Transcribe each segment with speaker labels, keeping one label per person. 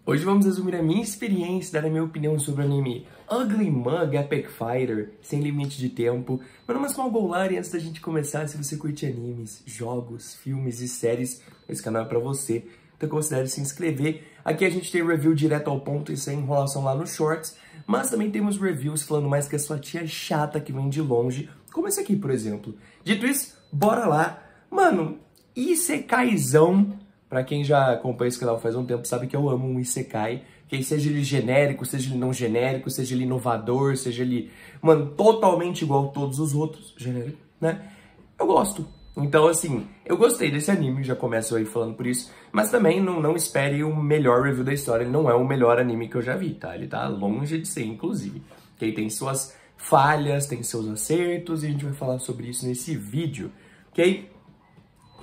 Speaker 1: Hoje vamos resumir a minha experiência, dar a minha opinião sobre o anime Ugly Mug Epic Fighter, sem limite de tempo. Meu nome é Small Goulart e antes da gente começar, se você curte animes, jogos, filmes e séries, esse canal é pra você. Então considere se inscrever. Aqui a gente tem review direto ao ponto e sem enrolação lá nos shorts, mas também temos reviews falando mais que a sua tia chata que vem de longe, como esse aqui, por exemplo. Dito isso, bora lá. Mano, Isekaizão. Pra quem já acompanha esse canal faz um tempo, sabe que eu amo um Isekai. Que seja ele genérico, seja ele não genérico, seja ele inovador, seja ele, mano, totalmente igual a todos os outros. Genérico, né? Eu gosto. Então, assim, eu gostei desse anime, já começo aí falando por isso. Mas também não espere o melhor review da história. Ele não é o melhor anime que eu já vi, tá? Ele tá longe de ser, inclusive. Que ele tem suas falhas, tem seus acertos, e a gente vai falar sobre isso nesse vídeo, ok?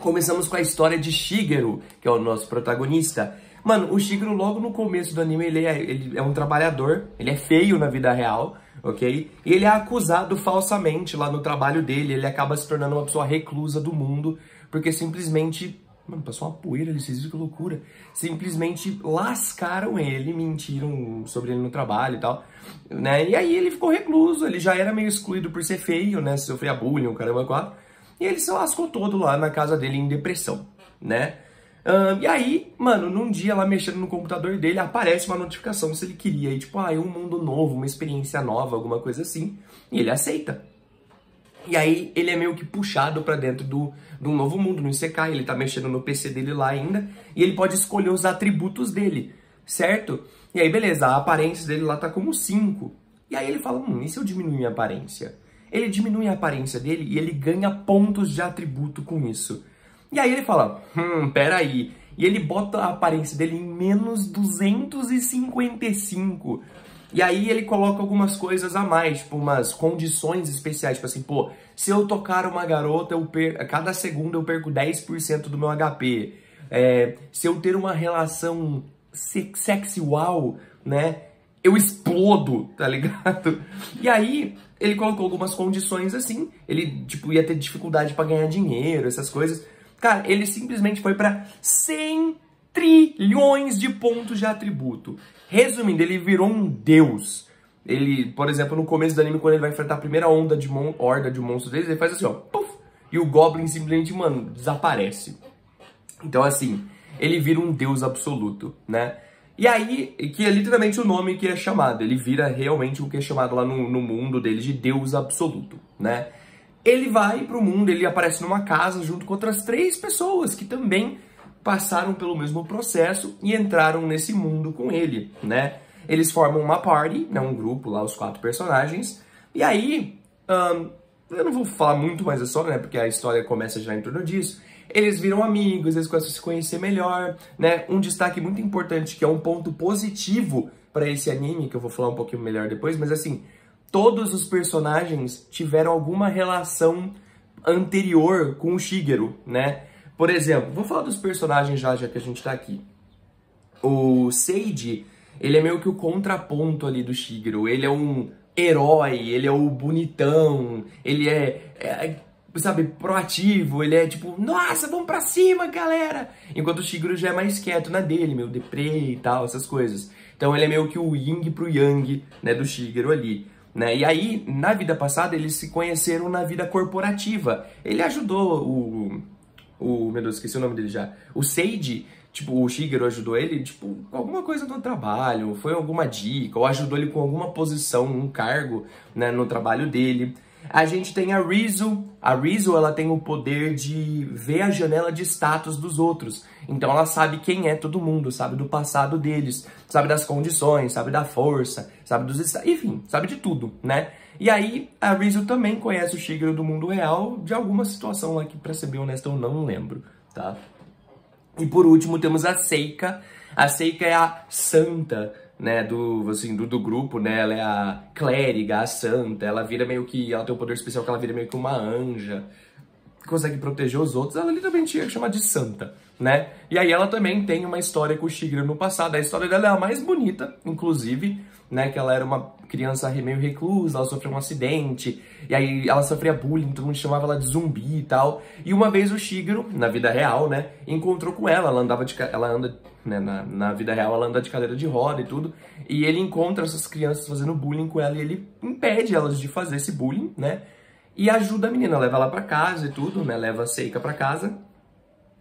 Speaker 1: Começamos com a história de Shigeru, que é o nosso protagonista. Mano, o Shigeru logo no começo do anime, ele é um trabalhador, ele é feio na vida real, ok? E ele é acusado falsamente lá no trabalho dele, ele acaba se tornando uma pessoa reclusa do mundo, porque simplesmente... Mano, passou uma poeira ali, vocês viram que loucura. Simplesmente lascaram ele, mentiram sobre ele no trabalho e tal, né? E aí ele ficou recluso, ele já era meio excluído por ser feio, né? Sofria bullying, o caramba, quatro. E ele se lascou todo lá na casa dele em depressão, né? E aí, mano, num dia lá mexendo no computador dele, aparece uma notificação se ele queria. E tipo, um mundo novo, uma experiência nova, alguma coisa assim. E ele aceita. E aí ele é meio que puxado pra dentro de um novo mundo, no Isekai. Ele tá mexendo no PC dele lá ainda. E ele pode escolher os atributos dele, certo? E aí, beleza, a aparência dele lá tá como 5. E aí ele fala, e se eu diminuir minha aparência? Ele diminui a aparência dele e ele ganha pontos de atributo com isso. E aí ele fala, peraí. E ele bota a aparência dele em menos 255. E aí ele coloca algumas coisas a mais, tipo umas condições especiais, tipo assim, pô, se eu tocar uma garota, a cada segundo eu perco 10% do meu HP. Se eu ter uma relação sexual, né, eu explodo, tá ligado? E aí, ele colocou algumas condições assim, ele, tipo, ia ter dificuldade pra ganhar dinheiro, essas coisas. Cara, ele simplesmente foi pra 100 trilhões de pontos de atributo. Resumindo, ele virou um deus. Ele, por exemplo, no começo do anime, quando ele vai enfrentar a primeira horda de monstros deles, ele faz assim, ó, puff, e o Goblin simplesmente, mano, desaparece. Então, assim, ele vira um deus absoluto, né? E aí, que é literalmente o nome que é chamado, ele vira realmente o que é chamado lá no mundo dele de Deus Absoluto, né? Ele vai pro mundo, ele aparece numa casa junto com outras 3 pessoas que também passaram pelo mesmo processo e entraram nesse mundo com ele, né? Eles formam uma party, né, um grupo lá, os 4 personagens, e aí, eu não vou falar muito mais da história, né, porque a história começa já em torno disso. Eles viram amigos, eles começam a se conhecer melhor, né? Um destaque muito importante, que é um ponto positivo para esse anime, que eu vou falar um pouquinho melhor depois, mas assim, todos os personagens tiveram alguma relação anterior com o Shigeru, né? Por exemplo, vou falar dos personagens já que a gente tá aqui. O Seiji, ele é meio que o contraponto ali do Shigeru, ele é um herói, ele é o bonitão, ele sabe, proativo, ele é tipo, nossa, vamos pra cima, galera! Enquanto o Shigeru já é mais quieto na dele, meio deprê e tal, essas coisas. Então ele é meio que o yin pro yang, né, do Shigeru ali, né? E aí, na vida passada, eles se conheceram na vida corporativa. Ele ajudou meu Deus, esqueci o nome dele já. O Seiji, tipo, o Shigeru ajudou ele, tipo, com alguma coisa no trabalho, foi alguma dica, ou ajudou ele com alguma posição, um cargo, né, no trabalho dele. A gente tem a Rizu. A Rizu, ela tem o poder de ver a janela de status dos outros. Então ela sabe quem é todo mundo, sabe do passado deles, sabe das condições, sabe da força, sabe dos estados, enfim, sabe de tudo, né? E aí a Rizu também conhece o Shigeru do mundo real, de alguma situação lá que, pra ser bem honesto, eu não lembro, tá? E por último temos a Seika. A Seika é a santa, né, do grupo, né, ela é a clériga, a santa, ela vira meio que, ela tem um poder especial que ela vira meio que uma anja, consegue proteger os outros, ela literalmente é chamada de santa, né? E aí ela também tem uma história com o Shigeru no passado. A história dela é a mais bonita, inclusive, né? Que ela era uma criança meio reclusa, ela sofreu um acidente, e aí ela sofria bullying, todo mundo chamava ela de zumbi e tal. E uma vez o Shigeru, na vida real, né? Encontrou com ela, ela anda, né? Na vida real ela anda de cadeira de roda e tudo. E ele encontra essas crianças fazendo bullying com ela e ele impede elas de fazer esse bullying, né? E ajuda a menina, leva ela pra casa e tudo, né? Leva a Seika pra casa.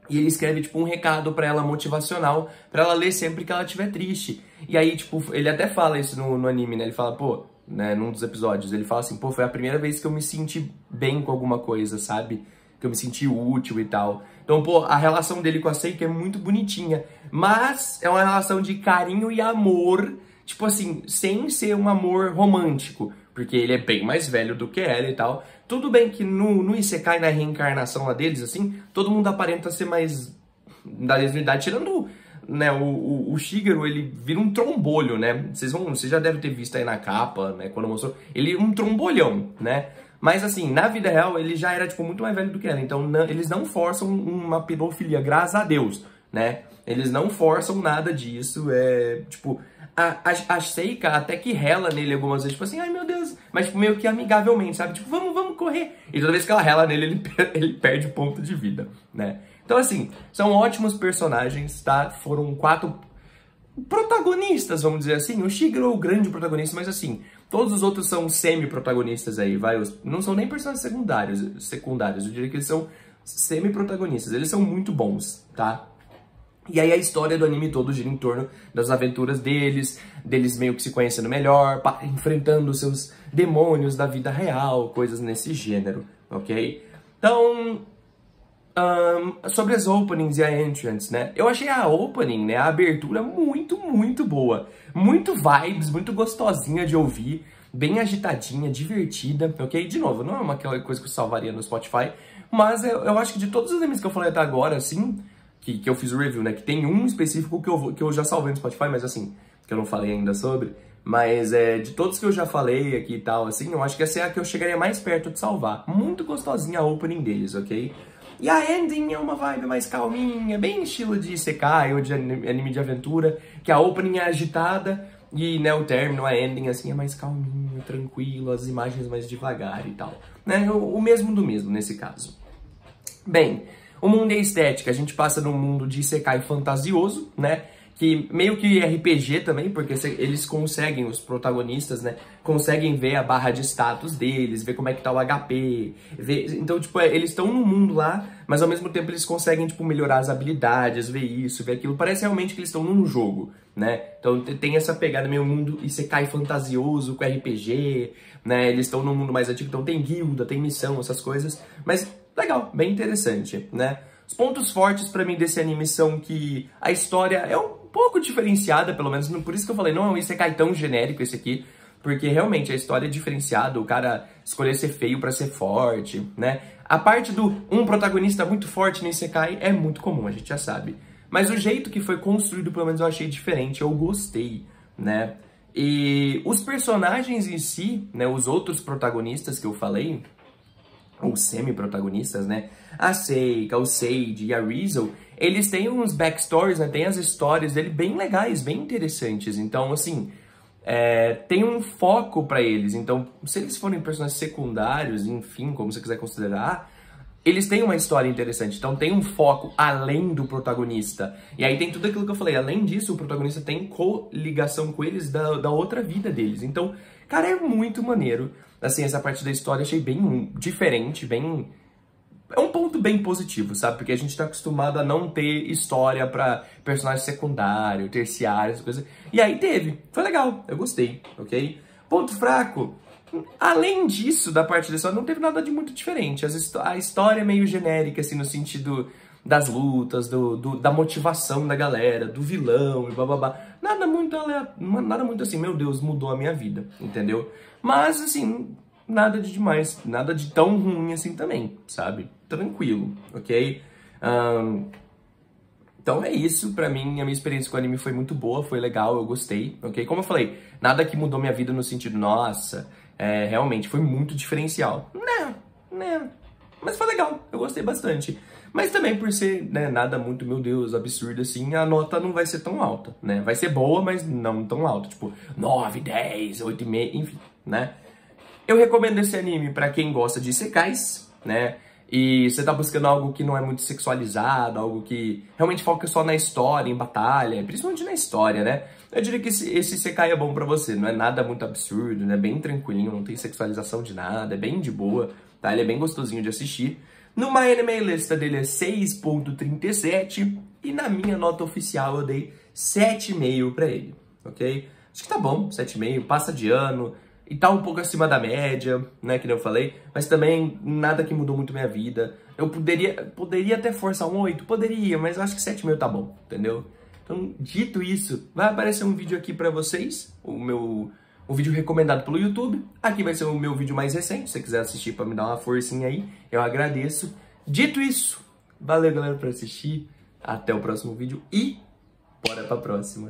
Speaker 1: E ele escreve, tipo, um recado pra ela motivacional, pra ela ler sempre que ela estiver triste. E aí, tipo, ele até fala isso no anime, né? Ele fala, pô, né, num dos episódios, ele fala assim, pô, foi a primeira vez que eu me senti bem com alguma coisa, sabe? Que eu me senti útil e tal. Então, pô, a relação dele com a Seika é muito bonitinha. Mas é uma relação de carinho e amor, tipo assim, sem ser um amor romântico. Porque ele é bem mais velho do que ela e tal. Tudo bem que no Isekai, na reencarnação lá deles, assim, todo mundo aparenta ser mais da mesma idade, tirando, né, o Shigeru, ele vira um trombolho, né? Vocês já devem ter visto aí na capa, né, quando mostrou. Ele é um trombolhão, né? Mas assim, na vida real, ele já era, tipo, muito mais velho do que ela. Então, eles não forçam uma pedofilia, graças a Deus, né? Eles não forçam nada disso, tipo... A Seika até que rela nele algumas vezes, tipo assim, ai meu Deus, mas tipo, meio que amigavelmente, sabe? Tipo, vamos correr. E toda vez que ela rela nele, ele perde o ponto de vida, né? Então assim, são ótimos personagens, tá? Foram 4 protagonistas, vamos dizer assim. O Shigeru é o grande protagonista, mas assim, todos os outros são semi-protagonistas aí, vai? Não são nem personagens secundários, eu diria que eles são semi-protagonistas. Eles são muito bons, tá? E aí a história do anime todo gira em torno das aventuras deles meio que se conhecendo melhor, enfrentando os seus demônios da vida real, coisas nesse gênero, ok? Então, sobre as openings e a entrance, né? Eu achei a opening, né, a abertura muito boa. Muito vibes, muito gostosinha de ouvir, bem agitadinha, divertida, ok? De novo, não é aquela coisa que eu salvaria no Spotify, mas eu acho que de todos os animes que eu falei até agora, assim... Que eu fiz o review, né? Que tem um específico que eu já salvei no Spotify, mas assim, que eu não falei ainda sobre. Mas de todos que eu já falei aqui e tal, assim, eu acho que essa é a que eu chegaria mais perto de salvar. Muito gostosinha a opening deles, ok? E a ending é uma vibe mais calminha, bem estilo de Isekai ou de anime de aventura, que a opening é agitada e, né, o término, a ending, assim, é mais calminho, tranquilo, as imagens mais devagar e tal. Né? O mesmo do mesmo, nesse caso. Bem... O mundo é estética, a gente passa num mundo de Isekai fantasioso, né? Que meio que RPG também, porque eles conseguem, os protagonistas, né? Conseguem ver a barra de status deles, ver como é que tá o HP, então, tipo, eles estão no mundo lá, mas ao mesmo tempo eles conseguem, tipo, melhorar as habilidades, ver isso, ver aquilo. Parece realmente que eles estão num jogo, né? Então tem essa pegada meio mundo Isekai fantasioso com RPG, né? Eles estão num mundo mais antigo, então tem guilda, tem missão, essas coisas, mas... Legal, bem interessante, né? Os pontos fortes pra mim desse anime são que a história é um pouco diferenciada, pelo menos, por isso que eu falei, não é um Isekai tão genérico esse aqui, porque realmente a história é diferenciada, o cara escolher ser feio pra ser forte, né? A parte do um protagonista muito forte no Isekai é muito comum, a gente já sabe. Mas o jeito que foi construído, pelo menos, eu achei diferente, eu gostei, né? E os personagens em si, né, os outros protagonistas que eu falei... ou semi-protagonistas, né? A Seika, o Sage e a Rizzo, eles têm uns backstories, né? Tem as histórias dele bem legais, bem interessantes. Então, assim, tem um foco pra eles. Então, se eles forem personagens secundários, enfim, como você quiser considerar, eles têm uma história interessante. Então, tem um foco além do protagonista. E aí tem tudo aquilo que eu falei. Além disso, o protagonista tem coligação com eles da outra vida deles. Então, cara, é muito maneiro. Assim, essa parte da história achei bem diferente, bem... É um ponto bem positivo, sabe? Porque a gente tá acostumado a não ter história pra personagem secundário, terciário, essas coisas. E aí teve. Foi legal, eu gostei, ok? Ponto fraco. Além disso, da parte da história, não teve nada de muito diferente. A história é meio genérica, assim, no sentido das lutas, da motivação da galera, do vilão e blá. Nada muito assim, meu Deus, mudou a minha vida, entendeu? Mas, assim, nada de demais, nada de tão ruim assim também, sabe? Tranquilo, ok? Então é isso, pra mim, a minha experiência com o anime foi muito boa, foi legal, eu gostei, ok? Como eu falei, nada que mudou minha vida no sentido, nossa, realmente, foi muito diferencial. Não, Mas foi legal, eu gostei bastante. Mas também por ser, né, nada muito, meu Deus, absurdo assim, a nota não vai ser tão alta, né? Vai ser boa, mas não tão alta. Tipo, 9, 10, 8,5, enfim, né? Eu recomendo esse anime pra quem gosta de isekais, né? E você tá buscando algo que não é muito sexualizado, algo que realmente foca só na história, em batalha, principalmente na história, né? Eu diria que esse isekai é bom pra você, não é nada muito absurdo, né? Bem tranquilinho, não tem sexualização de nada, é bem de boa, tá? Ele é bem gostosinho de assistir. No My Anime List dele é 6.37 e na minha nota oficial eu dei 7,5 pra ele, ok? Acho que tá bom, 7,5, passa de ano e tá um pouco acima da média, né, que nem eu falei, mas também nada que mudou muito minha vida. Eu poderia até forçar um 8, poderia, mas eu acho que 7,5 tá bom, entendeu? Então, dito isso, vai aparecer um vídeo aqui pra vocês, o vídeo recomendado pelo YouTube. Aqui vai ser o meu vídeo mais recente, se você quiser assistir pra me dar uma forcinha aí, eu agradeço. Dito isso, valeu galera por assistir, até o próximo vídeo e bora pra próxima.